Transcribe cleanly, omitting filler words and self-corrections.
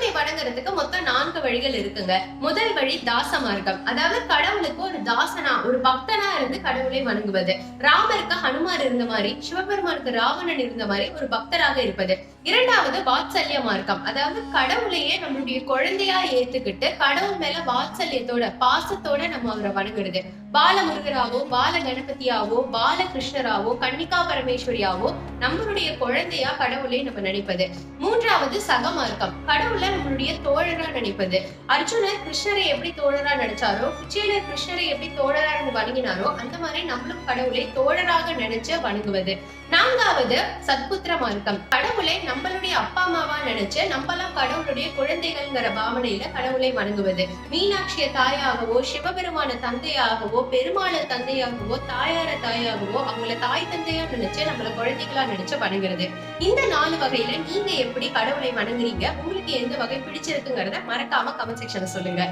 கடவுளை வணங்குறதுக்கு மொத்தம் 4 வழிகள் இருக்குங்க. முதல் வழி தாச மார்க்கம். அதாவது கடவுளுக்கு ஒரு தாசனா, ஒரு பக்தனா இருந்து கடவுளை வணங்குவது. ராமருக்கு ஹனுமார் இருந்த மாதிரி, சிவபெருமானுக்கு ராவணன் இருந்த மாதிரி ஒரு பக்தராக இருப்பது. இரண்டாவது வாத்சல்ய மார்க்கம். அதாவது கடவுளையே நம்மளுடைய குழந்தையா ஏத்துக்கிட்டு கடவுள் மேல வாத்சல்யத்தோட, பாசத்தோட நம்ம அவரை வணங்குறது. பால முருகராவோ, பால கணபதியாவோ, பால கிருஷ்ணராவோ, கன்னிகா பரமேஸ்வரியாவோ நம்மளுடைய குழந்தையா கடவுளை நம்ம நினைப்பது. மூன்றாவது சக மார்க்கம். கடவுளை நம்மளுடைய தோழரா நினைப்பது. அர்ஜுனர் கிருஷ்ணரை எப்படி தோழரா நினைச்சாரோ, குச்சேலர் கிருஷ்ணரை எப்படி தோழரா வணங்கினாரோ, அந்த மாதிரி நம்மளும் கடவுளை தோழராக நினைச்சு வணங்குவது. நான்காவது சத்புத்திர மார்க்கம். கடவுளை நம்மளுடைய அப்பா அம்மாவா நினைச்சு நம்மளாம் கடவுளுடைய குழந்தைகள்ங்கிற பாவனையில கடவுளை வணங்குவது. மீனாட்சிய தாயாகவோ, சிவபெருமான தந்தையாகவோ, பெருமாள தந்தையாகவோ, தாயார தாயாகவோ, அவங்கள தாய் தந்தையா நினைச்சு நம்மள குழந்தைகளா நினைச்சு வணங்குறது. இந்த 4 வகையில நீங்க எப்படி கடவுளை வணங்குறீங்க? உங்களுக்கு எந்த வகை பிடிச்சிருக்குங்கிறத மறக்காம கமெண்ட் செக்ஷன்ல சொல்லுங்க.